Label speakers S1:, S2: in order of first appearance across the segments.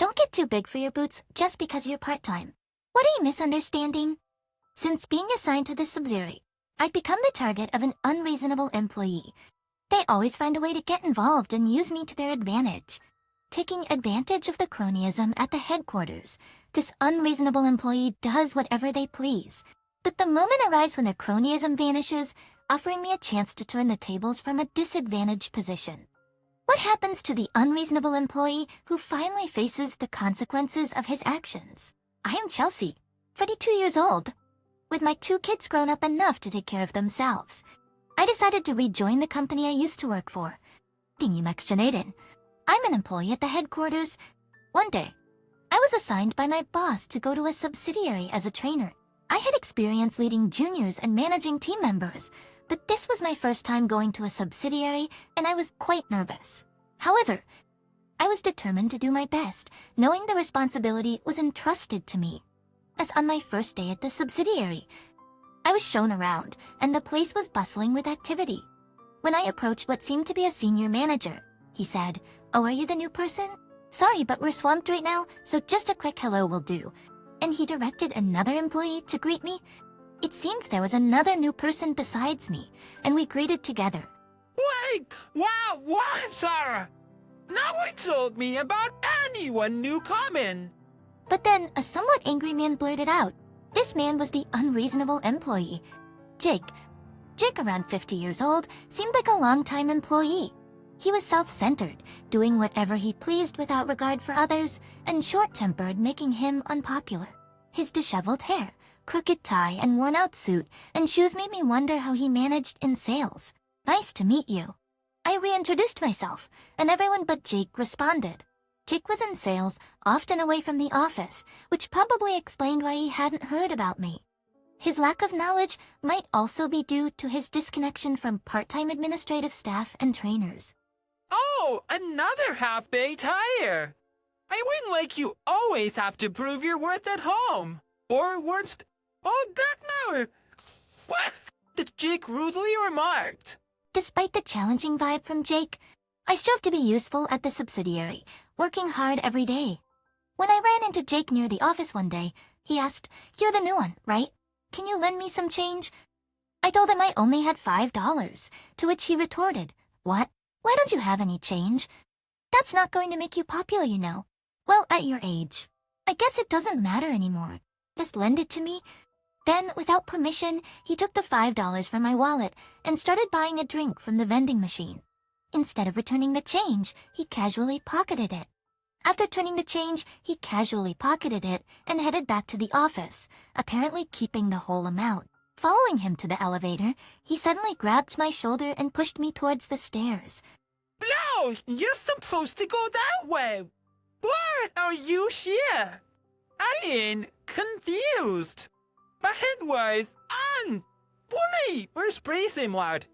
S1: Don't get too big for your boots just because you're part-time. What are you misunderstanding? Since being assigned to this subsidiary, I've become the target of an unreasonable employee. They always find a way to get involved and use me to their advantage. Taking advantage of the cronyism at the headquarters, this unreasonable employee does whatever they please. But the moment arrives when their cronyism vanishes, offering me a chance to turn the tables from a disadvantaged position. What happens to the unreasonable employee who finally faces the consequences of his actions? I am Chelsea, 32 years old. With my 2 kids grown up enough to take care of themselves, I decided to rejoin the company I used to work for. I'm an employee at the headquarters. One day, I was assigned by my boss to go to a subsidiary as a trainer. I had experience leading juniors and managing team members, but this was my first time going to a subsidiary and I was quite nervous. However, I was determined to do my best, knowing the responsibility was entrusted to me. As on my first day at the subsidiary, I was shown around and the place was bustling with activity. When I approached what seemed to be a senior manager, he said, "Oh, are you the new person? Sorry, but we're swamped right now, so just a quick hello will do." And he directed another employee to greet me. It seemed there was another new person besides me, and we greeted together.
S2: Wait! Wow, what, Sarah? No one told me about anyone new coming.
S1: But then a somewhat angry man blurted out. This man was the unreasonable employee. Jake, around 50 years old, seemed like a long-time employee. He was self-centered, doing whatever he pleased without regard for others, and short-tempered, making him unpopular. His disheveled hair, crooked tie, and worn-out suit and shoes made me wonder how he managed in sales. "Nice to meet you." I reintroduced myself, and everyone but Jake responded. Jake was in sales, often away from the office, which probably explained why he hadn't heard about me. His lack of knowledge might also be due to his disconnection from part-time administrative staff and trainers.
S2: Oh, another half-baked hire. I wouldn't like you always have to prove your worth at home. Or worst, oh God no! What? Did Jake rudely remarked?
S1: Despite the challenging vibe from Jake, I strove to be useful at the subsidiary, working hard every day. When I ran into Jake near the office one day, he asked, "You're the new one, right? Can you lend me some change?" I told him I only had $5, to which he retorted, "What? Why don't you have any change? That's not going to make you popular, you know. Well, at your age. I guess it doesn't matter anymore. Just lend it to me." Then, without permission, he took the $5 from my wallet and started buying a drink from the vending machine. Instead of returning the change, he casually pocketed it. After turning the change, he casually pocketed it and headed back to the office, apparently keeping the whole amount. Following him to the elevator, he suddenly grabbed my shoulder and pushed me towards the stairs.
S2: No, you're supposed to go that way. Why are you here? I'm confused. My head was on. Bunny, where's Bracing, lad?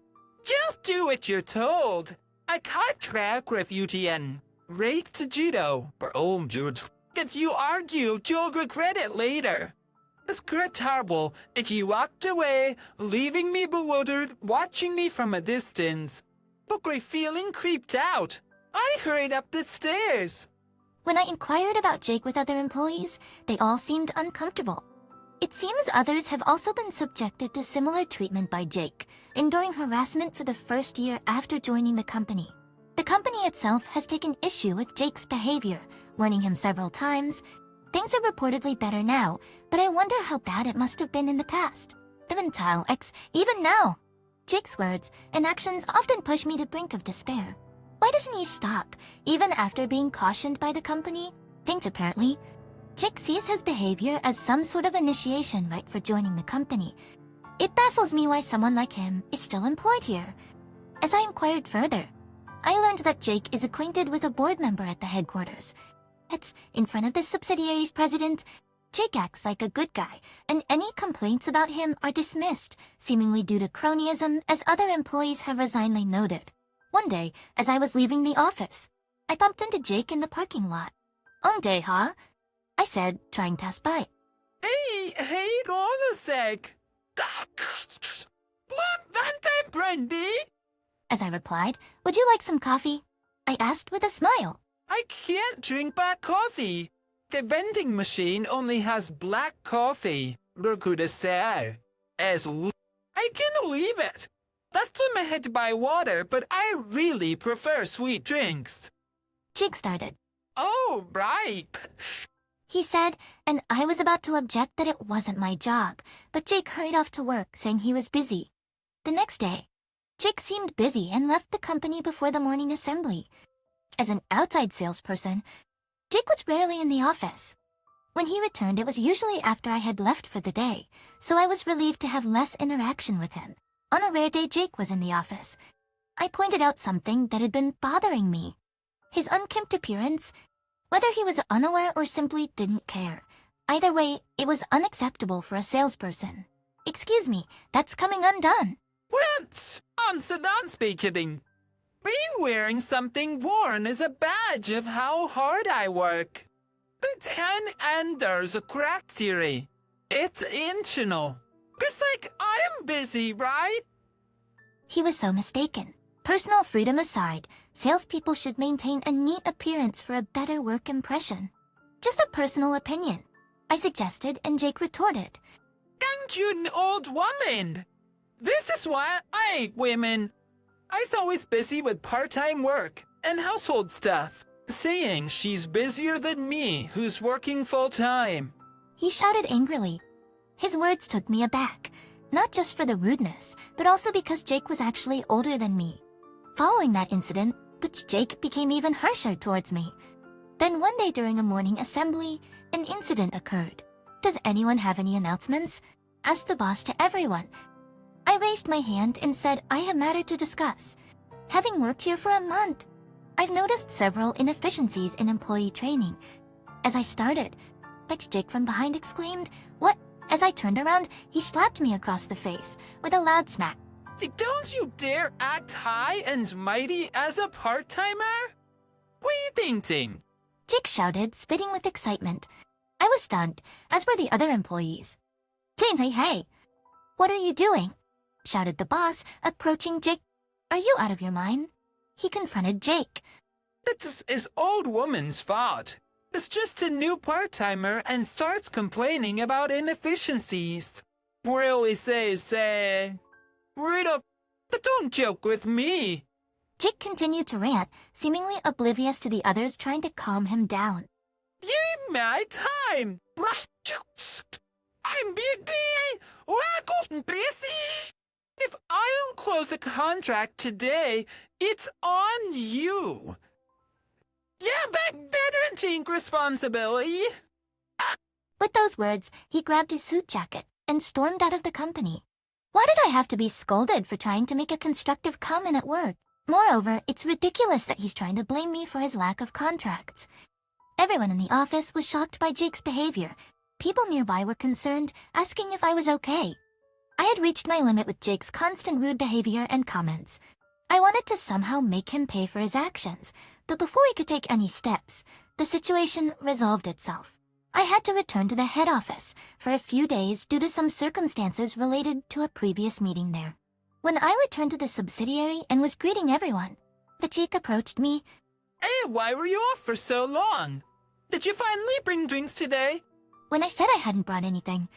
S2: Just do what you're told. I can't track Retribution. Right to judo. For Jude. If you argue, you'll regret it later. It's terrible that you walked away, leaving me bewildered, watching me from a distance. But great feeling creeped out. I hurried up the stairs.
S1: When I inquired about Jake with other employees, they all seemed uncomfortable. It seems others have also been subjected to similar treatment by Jake, enduring harassment for the first year after joining the company. The company itself has taken issue with Jake's behavior, warning him several times. Things are reportedly better now, but I wonder how bad it must have been in the past. Even now. Jake's words and actions often push me to the brink of despair. Why doesn't he stop, even after being cautioned by the company? Apparently, Jake sees his behavior as some sort of initiation right for joining the company. It baffles me why someone like him is still employed here. As I inquired further, I learned that Jake is acquainted with a board member at the headquarters. It's in front of the subsidiary's president. Jake acts like a good guy, and any complaints about him are dismissed, seemingly due to cronyism, as other employees have resignedly noted. One day, as I was leaving the office, I bumped into Jake in the parking lot. "Day, huh?" I said, trying to pass by.
S2: Hey, hold on a sec. Vänta, Brandy.
S1: As I replied, "Would you like some coffee?" I asked with a smile.
S2: I can't drink black coffee. The vending machine only has black coffee. I can't believe it. Last time I had to buy water, but I really prefer sweet drinks.
S1: Jake started.
S2: Oh, right.
S1: He said, and I was about to object that it wasn't my job, but Jake hurried off to work, saying he was busy. The next day, Jake seemed busy and left the company before the morning assembly. As an outside salesperson, Jake was rarely in the office. When he returned, it was usually after I had left for the day, so I was relieved to have less interaction with him. On a rare day Jake was in the office, I pointed out something that had been bothering me. His unkempt appearance, whether he was unaware or simply didn't care. Either way, it was unacceptable for a salesperson. Excuse me, that's coming undone.
S2: What? Answer that speaking. Me wearing something worn is a badge of how hard I work. The 10 enders a crack theory. It's intentional. Just like I am busy, right?
S1: He was so mistaken. Personal freedom aside, salespeople should maintain a neat appearance for a better work impression. Just a personal opinion, I suggested, and Jake retorted.
S2: Aren't you an old woman? This is why I hate women. I's always busy with part-time work and household stuff, saying she's busier than me, who's working full-time.
S1: He shouted angrily. His words took me aback, not just for the rudeness, but also because Jake was actually older than me. Following that incident, Jake became even harsher towards me. Then one day during a morning assembly, an incident occurred. Does anyone have any announcements? Asked the boss to everyone. I raised my hand and said I have matter to discuss. Having worked here for a month, I've noticed several inefficiencies in employee training. As I started, Jake from behind exclaimed, "What?" As I turned around, he slapped me across the face with a loud smack.
S2: Don't you dare act high and mighty as a part-timer? What are you thinking?
S1: Jake shouted, spitting with excitement. I was stunned, as were the other employees. Hey, what are you doing? Shouted the boss, approaching Jake. Are you out of your mind? He confronted Jake.
S2: It's his old woman's fault. It's just a new part-timer and starts complaining about inefficiencies. Really don't joke with me.
S1: Jake continued to rant, seemingly oblivious to the others trying to calm him down.
S2: Give my time. I'm busy. If I don't close a contract today, it's on you. Yeah, but better take responsibility.
S1: With those words, he grabbed his suit jacket and stormed out of the company. Why did I have to be scolded for trying to make a constructive comment at work? Moreover, it's ridiculous that he's trying to blame me for his lack of contracts. Everyone in the office was shocked by Jake's behavior. People nearby were concerned, asking if I was okay. I had reached my limit with Jake's constant rude behavior and comments. I wanted to somehow make him pay for his actions, but before we could take any steps, the situation resolved itself. I had to return to the head office for a few days due to some circumstances related to a previous meeting there. When I returned to the subsidiary and was greeting everyone, the Jake approached me.
S2: Hey, why were you off for so long? Did you finally bring drinks today?
S1: When I said I hadn't brought anything,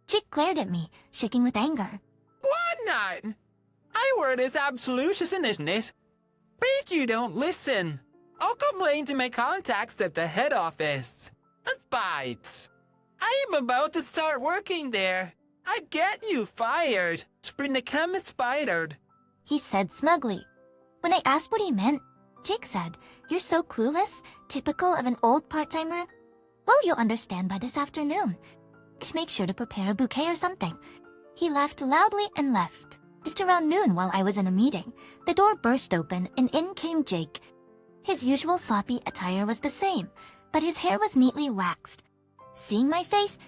S1: Jake glared at me, shaking with anger.
S2: Why not? My word is absolute, isn't it? But you don't listen. I'll complain to my contacts at the head office. Bites. I am about to start working there. I get you fired. Spring the chemist spidered.
S1: He said smugly. When I asked what he meant, Jake said, "You're so clueless, typical of an old part-timer. Well, you'll understand by this afternoon. Just make sure to prepare a bouquet or something." He laughed loudly and left. Just around noon while I was in a meeting, the door burst open and in came Jake. His usual sloppy attire was the same, but his hair was neatly waxed. Seeing my face,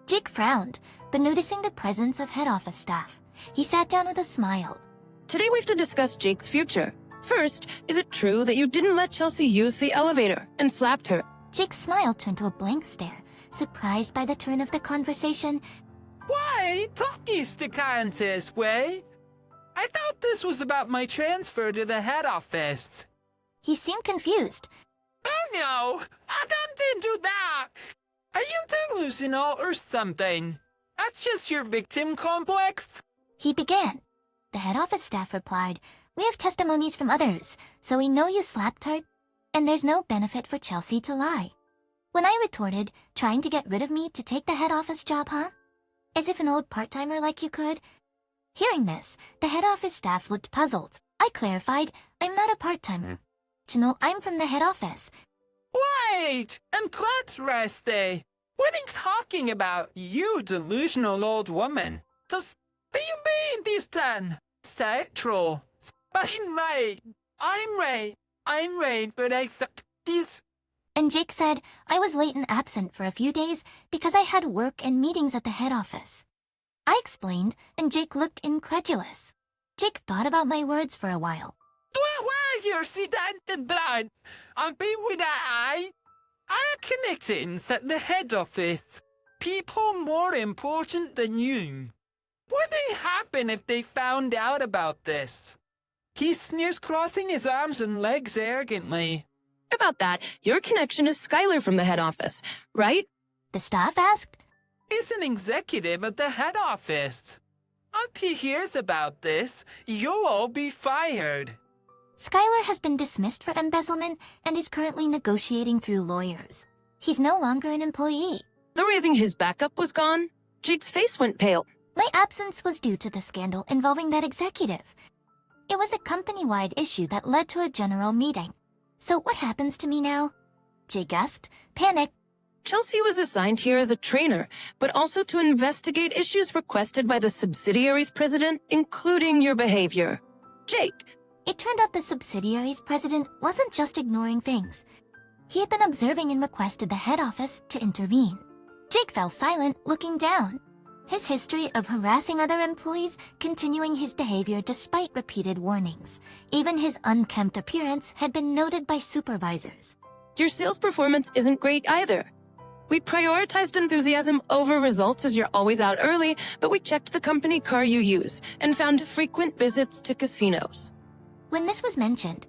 S1: Jake frowned, but noticing the presence of head office staff, he sat down with a smile.
S3: Today we have to discuss Jake's future. First, is it true that you didn't let Chelsea use the elevator and slapped her?
S1: Jake's smile turned to a blank stare, surprised by the turn of the conversation.
S2: Why talk is the Countess way? I thought this was about my transfer to the head office.
S1: He seemed confused.
S2: Oh no, I didn't do that. Are you delusional or something? That's just your victim complex.
S1: He began. The head office staff replied, "We have testimonies from others, so we know you slapped her, and there's no benefit for Chelsea to lie." When I retorted, "Trying to get rid of me to take the head office job, huh? As if an old part-timer like you could." Hearing this, the head office staff looked puzzled. I clarified, "I'm not a part-timer. To know I'm from the head office."
S2: Wait, I'm Retty. What are you talking about, you delusional old woman? Just, what do you mean this done? Sexual. I'm right, but I thought this.
S1: And Jake said I was late and absent for a few days because I had work and meetings at the head office. I explained, and Jake looked incredulous. Jake thought about my words for a while.
S2: Why you're sedated blood? I'll be with I have connections at the head office. People more important than you. What would happen if they found out about this? He sneers, crossing his arms and legs arrogantly.
S3: About that, your connection is Skylar from the head office, right?
S1: The staff asked.
S2: He's an executive at the head office. If he hears about this, you'll all be fired.
S1: Skylar has been dismissed for embezzlement and is currently negotiating through lawyers. He's no longer an employee.
S3: The reason his backup was gone? Jake's face went pale.
S1: My absence was due to the scandal involving that executive. It was a company-wide issue that led to a general meeting. So what happens to me now? Jake asked, panicked.
S3: Chelsea was assigned here as a trainer, but also to investigate issues requested by the subsidiary's president, including your behavior. Jake.
S1: It turned out the subsidiary's president wasn't just ignoring things. He had been observing and requested the head office to intervene. Jake fell silent, looking down. His history of harassing other employees, continuing his behavior despite repeated warnings. Even his unkempt appearance had been noted by supervisors.
S3: Your sales performance isn't great either. We prioritized enthusiasm over results as you're always out early, but we checked the company car you use and found frequent visits to casinos.
S1: When this was mentioned,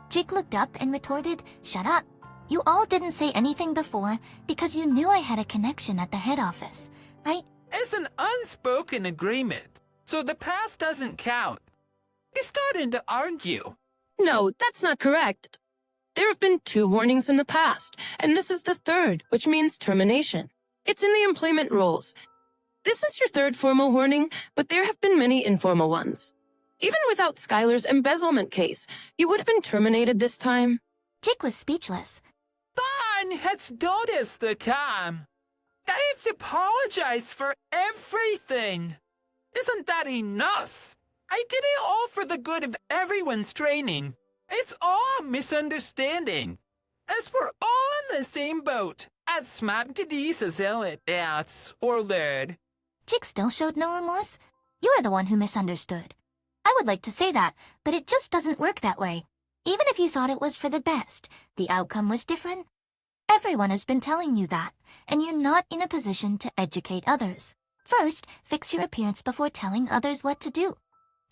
S1: Jake looked up and retorted, "Shut up. You all didn't say anything before because you knew I had a connection at the head office, right?"
S2: It's an unspoken agreement, so the past doesn't count. He's starting to argue.
S3: No, that's not correct. There have been 2 warnings in the past, and this is the 3rd, which means termination. It's in the employment rules. This is your 3rd formal warning, but there have been many informal ones. Even without Skylar's embezzlement case, you would have been terminated this time.
S1: Jake was speechless.
S2: Fine, it's noticed the time. I've apologized for everything. Isn't that enough? I did it all for the good of everyone's training. It's all a misunderstanding. As we're all in the same boat, as smart to these as that's or learned.
S1: Jake still showed no remorse. You are the one who misunderstood. I would like to say that, but it just doesn't work that way. Even if you thought it was for the best, the outcome was different. Everyone has been telling you that, and you're not in a position to educate others. First, fix your appearance before telling others what to do.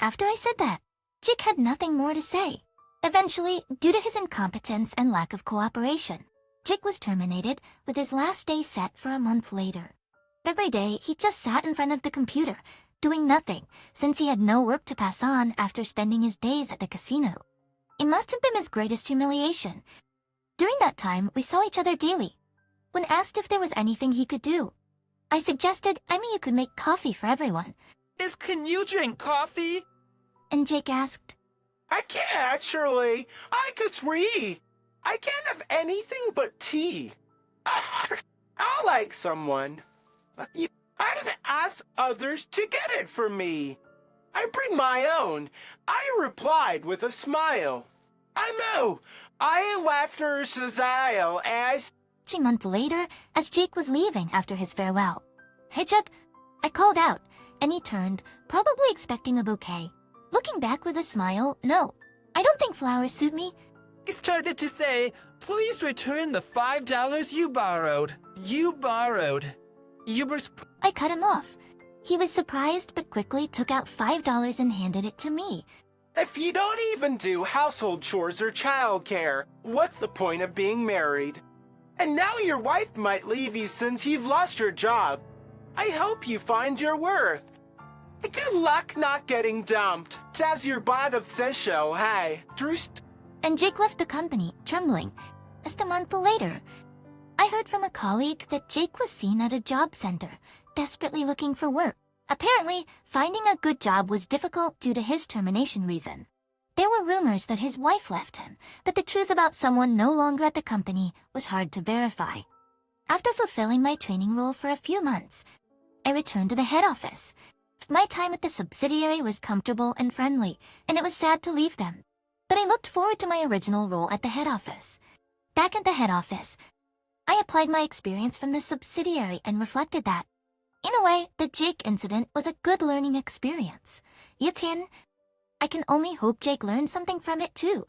S1: After I said that, Jake had nothing more to say. Eventually, due to his incompetence and lack of cooperation, Jake was terminated with his last day set for a month later. Every day, he just sat in front of the computer, doing nothing, since he had no work to pass on after spending his days at the casino. It must have been his greatest humiliation. During that time, we saw each other daily. When asked if there was anything he could do, I suggested you could make coffee for everyone.
S2: Can you drink coffee?
S1: And Jake asked,
S4: I can't actually. I could read. I can't have anything but tea. I'll like someone. I didn't ask others to get it for me. I bring my own. I replied with a smile. I know. I laughed her Cecile as...
S1: A month later, as Jake was leaving after his farewell. "Hey, Chuck," I called out, and he turned, probably expecting a bouquet. Looking back with a smile, "No, I don't think flowers suit me."
S2: He started to say, "Please return the $5 you borrowed. You were...
S1: I cut him off. He was surprised but quickly took out $5 and handed it to me.
S4: If you don't even do household chores or childcare, what's the point of being married? And now your wife might leave you since you've lost your job. I hope you find your worth. Good luck not getting dumped. As your bottom says so, hey, Drust.
S1: And Jake left the company, trembling. Just a month later, I heard from a colleague that Jake was seen at a job center, desperately looking for work. Apparently, finding a good job was difficult due to his termination reason. There were rumors that his wife left him, but the truth about someone no longer at the company was hard to verify. After fulfilling my training role for a few months, I returned to the head office. My time at the subsidiary was comfortable and friendly, and it was sad to leave them. But I looked forward to my original role at the head office. Back at the head office, I applied my experience from the subsidiary and reflected that, in a way, the Jake incident was a good learning experience. Yitin, I can only hope Jake learned something from it too,